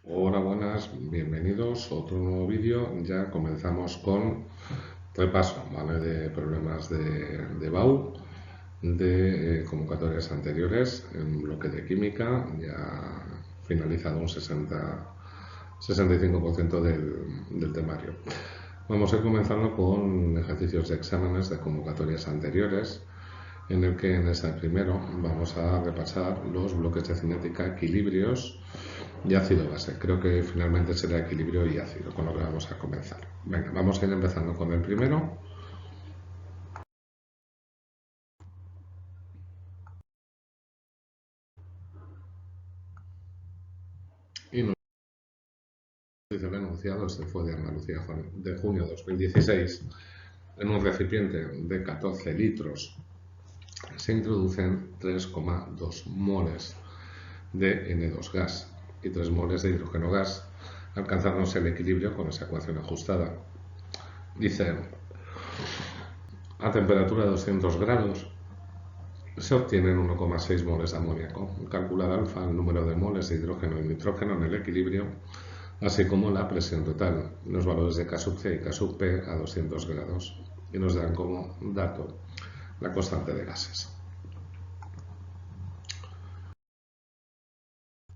Hola, buenas, bienvenidos a otro nuevo vídeo. Ya comenzamos con repaso, ¿vale? De problemas de BAU, de convocatorias anteriores en bloque de química. Ya finalizado un 65% del temario. Vamos a ir comenzando con ejercicios de exámenes de convocatorias anteriores, en el que en este primero vamos a repasar los bloques de cinética, equilibrios y ácido base. Creo que finalmente será equilibrio y ácido con lo que vamos a comenzar. Venga, vamos a ir empezando con el primero. Y nos dice el enunciado, este fue de Andalucía de junio de 2016. En un recipiente de 14 litros se introducen 3,2 moles de N2 gas y 3 moles de hidrógeno gas, alcanzándose el equilibrio con esa ecuación ajustada. Dice, a temperatura de 200 grados se obtienen 1,6 moles de amoníaco. Calcular alfa, el número de moles de hidrógeno y nitrógeno en el equilibrio, así como la presión total, los valores de K sub C y K sub P a 200 grados. Y nos dan como dato la constante de gases.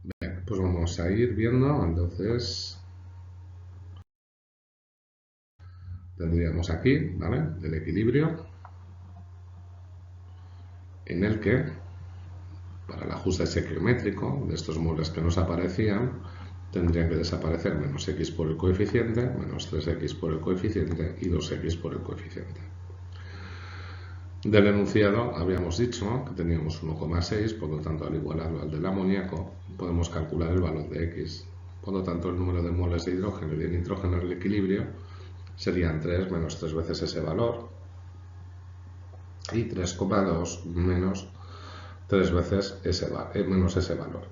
Bien, pues vamos a ir viendo, entonces tendríamos aquí, ¿vale? El equilibrio, en el que, para el ajuste estequiométrico de estos moles que nos aparecían, tendrían que desaparecer menos x por el coeficiente, menos 3x por el coeficiente y 2x por el coeficiente. Del enunciado habíamos dicho que teníamos 1,6, por lo tanto al igualarlo al del amoníaco podemos calcular el valor de x. Por lo tanto el número de moles de hidrógeno y de nitrógeno en el equilibrio serían 3 menos 3 veces ese valor y 3,2 menos 3 veces menos ese valor,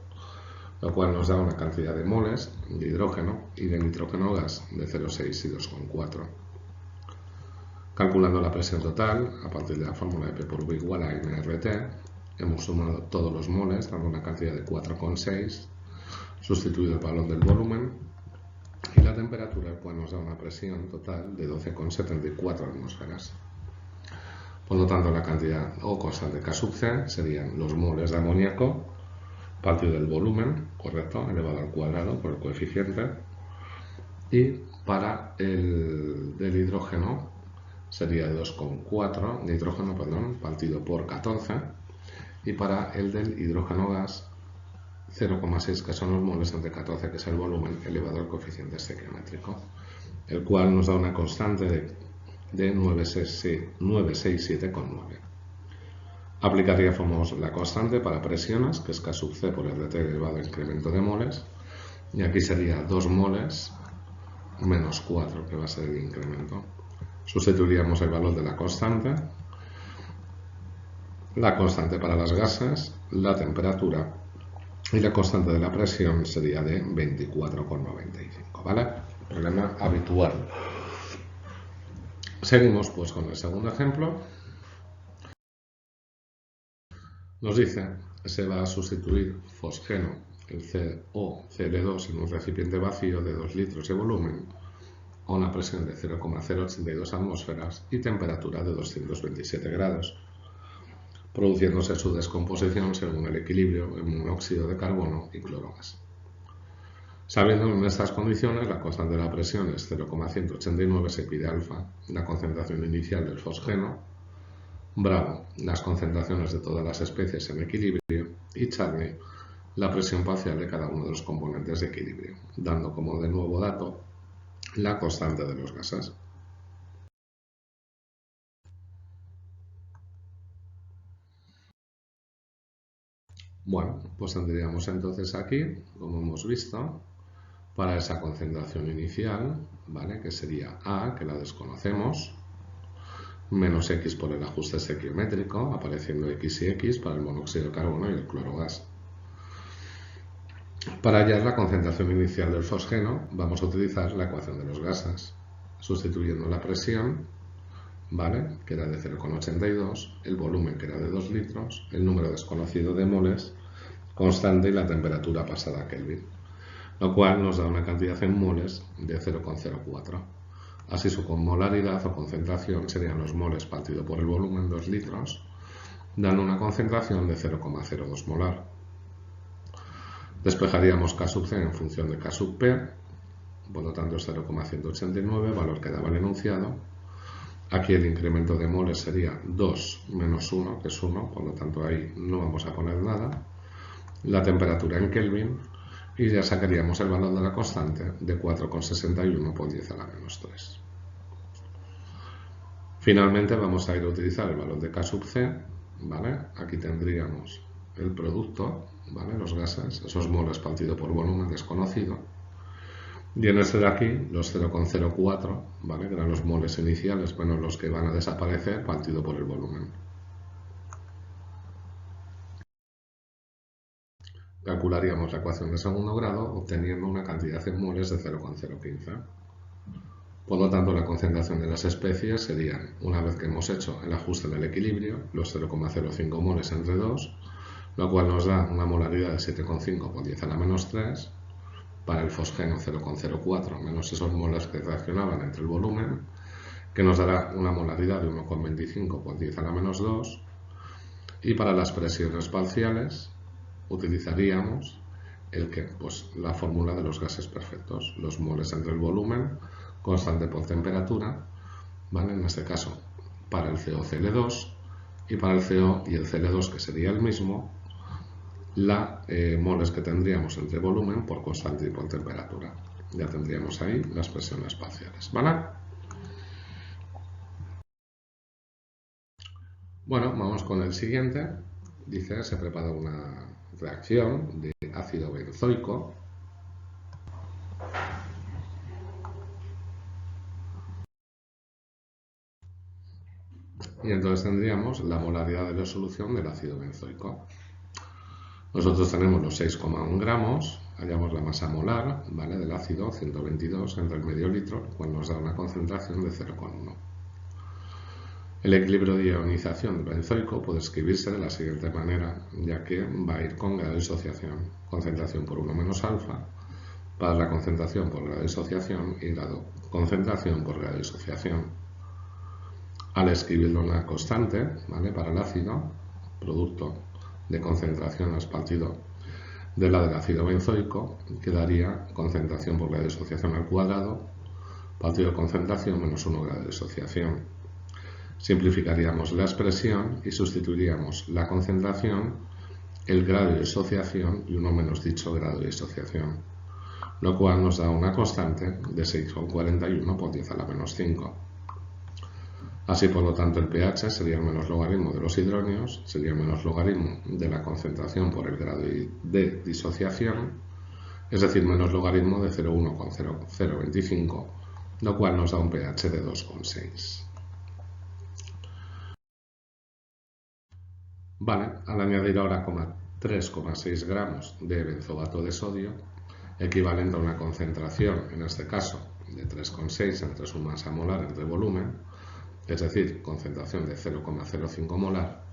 lo cual nos da una cantidad de moles de hidrógeno y de nitrógeno gas de 0,6 y 2,4. Calculando la presión total, a partir de la fórmula de P por V igual a nRT, hemos sumado todos los moles, dando una cantidad de 4,6, sustituido el valor del volumen y la temperatura, el cual nos da una presión total de 12,74 atmósferas. Por lo tanto, la cantidad o constante K sub C serían los moles de amoníaco partido del volumen, correcto, elevado al cuadrado por el coeficiente, y para el del hidrógeno sería 2,4 nitrógeno, partido por 14, y para el del hidrógeno gas 0,6, que son los moles, entre 14, que es el volumen, elevado al coeficiente estequiométrico, el cual nos da una constante de 967,9. Aplicaríamos la constante para presiones, que es K sub C por RT elevado al incremento de moles, y aquí sería 2 moles menos 4, que va a ser el incremento. Sustituiríamos el valor de la constante para las gases, la temperatura y la constante de la presión sería de 24,95, ¿vale? Problema habitual. Seguimos pues con el segundo ejemplo. Nos dice, se va a sustituir fosgeno, el COCl2, en un recipiente vacío de 2 litros de volumen a una presión de 0,082 atmósferas y temperatura de 227 grados, produciéndose su descomposición según el equilibrio en monóxido de carbono y clorogas. Sabiendo en estas condiciones la constante de la presión es 0,189, se pide alfa, la concentración inicial del fosgeno, bravo, las concentraciones de todas las especies en equilibrio, y Charney, la presión parcial de cada uno de los componentes de equilibrio, dando como de nuevo dato la constante de los gases. Bueno, pues tendríamos entonces aquí, como hemos visto, para esa concentración inicial, ¿vale? Que sería A, que la desconocemos, menos X por el ajuste estequiométrico, apareciendo X y X para el monóxido de carbono y el clorogas. Para hallar la concentración inicial del fosgeno, vamos a utilizar la ecuación de los gases, sustituyendo la presión, ¿vale? Que era de 0,82, el volumen, que era de 2 litros, el número desconocido de moles, constante, y la temperatura pasada a Kelvin. lo cual nos da una cantidad en moles de 0,04. Así su molaridad o concentración serían los moles partido por el volumen, 2 litros, dando una concentración de 0,02 molar. Despejaríamos K sub C en función de K sub P, por lo tanto es 0,189, valor que daba el enunciado. Aquí el incremento de moles sería 2 menos 1, que es 1, por lo tanto ahí no vamos a poner nada. La temperatura en Kelvin, y ya sacaríamos el valor de la constante de 4,61 por 10 a la menos 3. Finalmente vamos a ir a utilizar el valor de K sub C, ¿vale? Aquí tendríamos el producto, ¿vale? Los gases, esos moles partido por volumen desconocido. Y en este de aquí, los 0,04, ¿vale? Que eran los moles iniciales, bueno, los que van a desaparecer partido por el volumen. Calcularíamos la ecuación de segundo grado obteniendo una cantidad en moles de 0,015. Por lo tanto, la concentración de las especies serían, una vez que hemos hecho el ajuste del equilibrio, los 0,05 moles entre 2, lo cual nos da una molaridad de 7,5 por 10 a la menos 3, para el fosgeno 0,04 menos esos moles que reaccionaban entre el volumen, que nos dará una molaridad de 1,25 por 10 a la menos 2, y para las presiones parciales utilizaríamos la fórmula de los gases perfectos, los moles entre el volumen, constante por temperatura, ¿vale? En este caso para el COCl2, y para el CO y el Cl2, que sería el mismo, moles que tendríamos entre volumen por constante y por temperatura. Ya tendríamos ahí las presiones parciales, ¿vale? Bueno, vamos con el siguiente. Dice, se prepara una reacción de ácido benzoico y entonces tendríamos la molaridad de la solución del ácido benzoico. Nosotros tenemos los 6,1 gramos, hallamos la masa molar, ¿vale? Del ácido, 122 entre el medio litro, lo cual nos da una concentración de 0,1. El equilibrio de ionización del benzoico puede escribirse de la siguiente manera, ya que va a ir con grado de disociación, concentración por 1 menos alfa, para la concentración por grado de disociación y concentración por grado de disociación. Al escribirlo en la constante, ¿vale? Para el ácido, producto de concentración partido de la del ácido benzoico, quedaría concentración por grado de disociación al cuadrado, partido de concentración menos 1 grado de disociación. Simplificaríamos la expresión y sustituiríamos la concentración, el grado de disociación y 1 menos dicho grado de disociación, lo cual nos da una constante de 6,41 por 10 a la menos 5. Así, por lo tanto, el pH sería el menos logaritmo de los hidronios, sería el menos logaritmo de la concentración por el grado de disociación, es decir, menos logaritmo de 0,1 con 0,025, lo cual nos da un pH de 2,6. Vale, al añadir ahora 3,6 gramos de benzoato de sodio, equivalente a una concentración, en este caso, de 3,6 entre su masa molar entre volumen, es decir, concentración de 0,05 molar,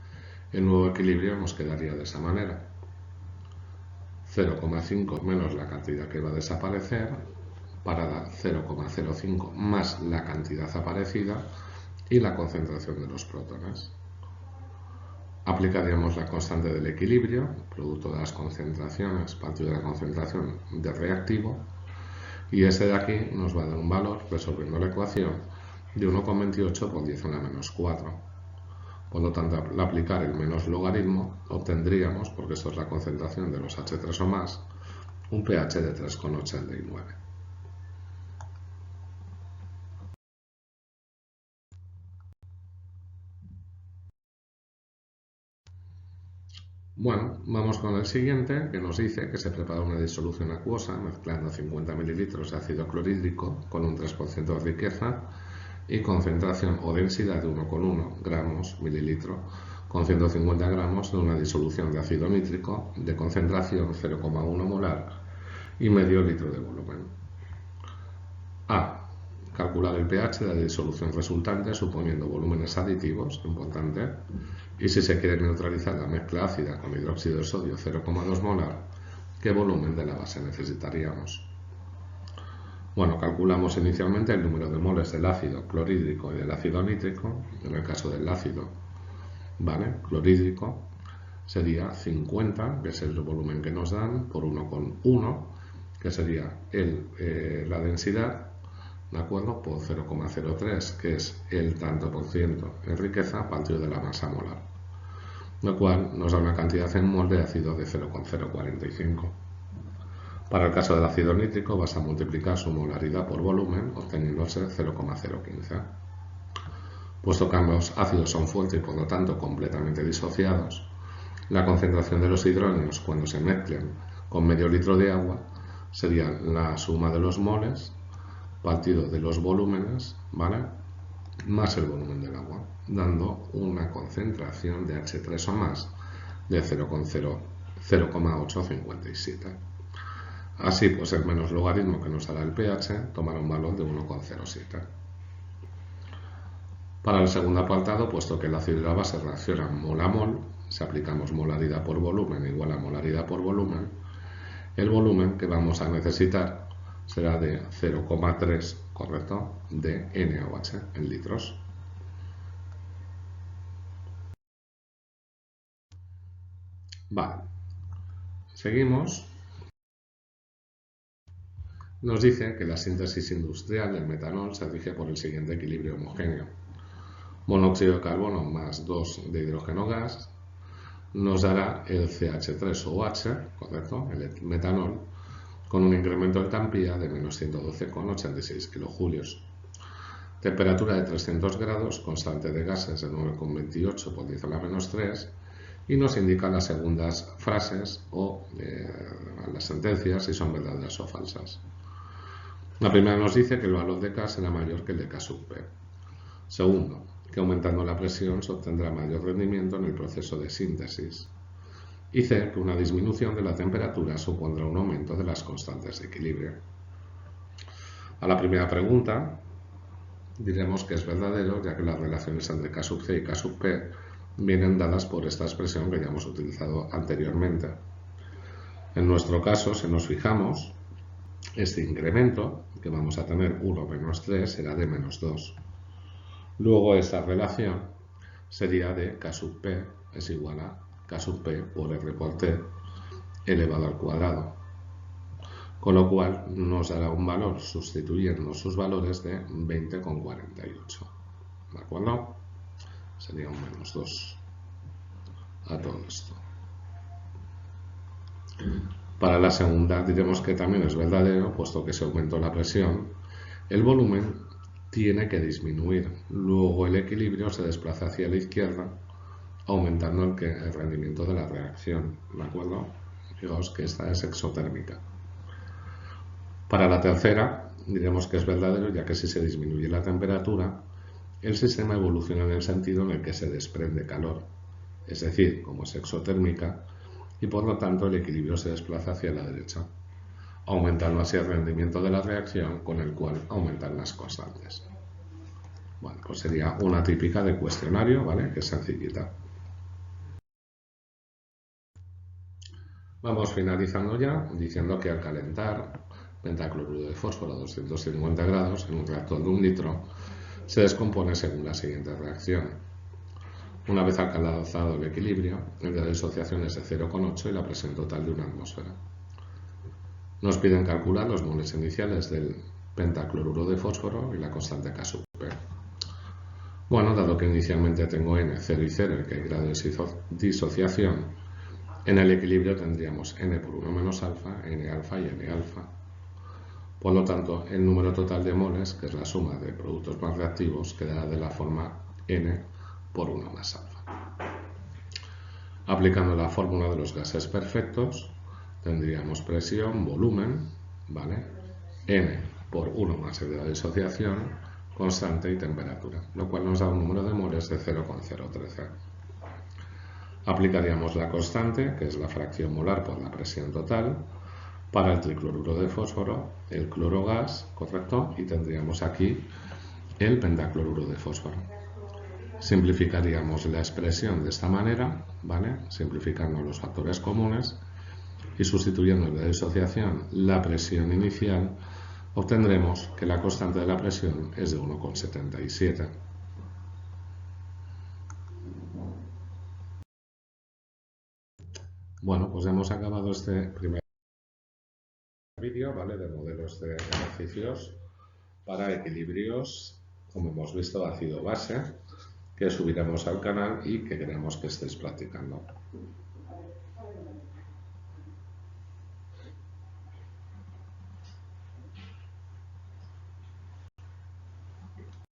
el nuevo equilibrio nos quedaría de esa manera. 0,5 menos la cantidad que va a desaparecer, para dar 0,05 más la cantidad aparecida y la concentración de los protones. Aplicaríamos la constante del equilibrio, producto de las concentraciones, partido de la concentración del reactivo, y ese de aquí nos va a dar un valor, resolviendo la ecuación, de 1,28 por 10 a la menos 4. Por lo tanto, al aplicar el menos logaritmo, obtendríamos, porque esto es la concentración de los H3 o más, un pH de 3,89. Bueno, vamos con el siguiente, que nos dice que se prepara una disolución acuosa mezclando 50 mililitros de ácido clorhídrico con un 3% de riqueza y concentración o densidad de 1,1 gramos mililitro con 150 gramos de una disolución de ácido nítrico de concentración 0,1 molar y medio litro de volumen. A. Calcular el pH de la disolución resultante suponiendo volúmenes aditivos, importante, y si se quiere neutralizar la mezcla ácida con hidróxido de sodio 0,2 molar, ¿qué volumen de la base necesitaríamos? Bueno, calculamos inicialmente el número de moles del ácido clorhídrico y del ácido nítrico. En el caso del ácido, ¿vale?, clorhídrico sería 50, que es el volumen que nos dan, por 1,1, que sería la densidad, ¿de acuerdo?, por 0,03, que es el tanto por ciento en riqueza partido de la masa molar, lo cual nos da una cantidad en mol de ácido de 0,045. Para el caso del ácido nítrico vas a multiplicar su molaridad por volumen, obteniéndose 0,015. Puesto que ambos ácidos son fuertes y por lo tanto completamente disociados, la concentración de los hidrógenos cuando se mezclen con medio litro de agua sería la suma de los moles partido de los volúmenes, ¿vale?, más el volumen del agua, dando una concentración de H3 o más de 0,857. Así pues, el menos logaritmo que nos dará el pH tomará un valor de 1,07. Para el segundo apartado, puesto que el ácido y la base reaccionan mol a mol, si aplicamos molaridad por volumen igual a molaridad por volumen, el volumen que vamos a necesitar será de 0,3, ¿correcto?, de NaOH en litros. Vale, seguimos. Nos dice que la síntesis industrial del metanol se rige por el siguiente equilibrio homogéneo. Monóxido de carbono más 2 de hidrógeno gas nos dará el CH3OH, ¿correcto?, el metanol, con un incremento de entampía de menos 112,86 kilojulios. Temperatura de 300 grados, constante de gases de 9,28 por 10 a la menos 3, y nos indican las segundas frases o las sentencias si son verdaderas o falsas. La primera nos dice que el valor de K será mayor que el de K sub P. Segundo, que aumentando la presión se obtendrá mayor rendimiento en el proceso de síntesis. Y C, que una disminución de la temperatura supondrá un aumento de las constantes de equilibrio. A la primera pregunta diremos que es verdadero, ya que las relaciones entre K sub C y K sub P vienen dadas por esta expresión que ya hemos utilizado anteriormente. En nuestro caso, si nos fijamos, este incremento que vamos a tener 1 menos 3 será de menos 2. Luego esta relación sería de K sub P es igual a K sub P por R por T elevado al cuadrado, con lo cual nos dará un valor sustituyendo sus valores de 20,48. ¿De acuerdo? Sería un menos 2 a todo esto. Para la segunda diremos que también es verdadero, puesto que se aumentó la presión, el volumen tiene que disminuir. Luego el equilibrio se desplaza hacia la izquierda, aumentando el rendimiento de la reacción. ¿De acuerdo? Fijaos que esta es exotérmica. Para la tercera diremos que es verdadero, ya que si se disminuye la temperatura, el sistema evoluciona en el sentido en el que se desprende calor. Es decir, como es exotérmica, y por lo tanto el equilibrio se desplaza hacia la derecha, aumentando así el rendimiento de la reacción, con el cual aumentan las constantes. Bueno, pues sería una típica de cuestionario, ¿vale?, que es sencillita. Vamos finalizando ya, diciendo que al calentar pentacloruro de fósforo a 250 grados en un reactor de 1 litro, se descompone según la siguiente reacción. Una vez alcanzado el equilibrio, el grado de disociación es de 0,8 y la presión total de 1 atmósfera. Nos piden calcular los moles iniciales del pentacloruro de fósforo y la constante K sub P. Bueno, dado que inicialmente tengo N 0 y 0 y que hay grado de disociación, en el equilibrio tendríamos N por 1 menos alfa, N alfa y N alfa. Por lo tanto, el número total de moles, que es la suma de productos más reactivos, quedará de la forma N por 1 más alfa. Aplicando la fórmula de los gases perfectos, tendríamos presión, volumen, ¿vale?, N por 1 más el grado de disociación, constante y temperatura, lo cual nos da un número de moles de 0,013. Aplicaríamos la constante, que es la fracción molar por la presión total, para el tricloruro de fósforo, el cloro gas, ¿correcto?, y tendríamos aquí el pentacloruro de fósforo. Simplificaríamos la expresión de esta manera, ¿vale?, simplificando los factores comunes, y sustituyendo de disociación la presión inicial, obtendremos que la constante de la presión es de 1,77. Bueno, pues hemos acabado este primer vídeo, ¿vale?, de modelos de ejercicios para equilibrios, como hemos visto, ácido-base, que subiremos al canal y que queremos que estéis practicando.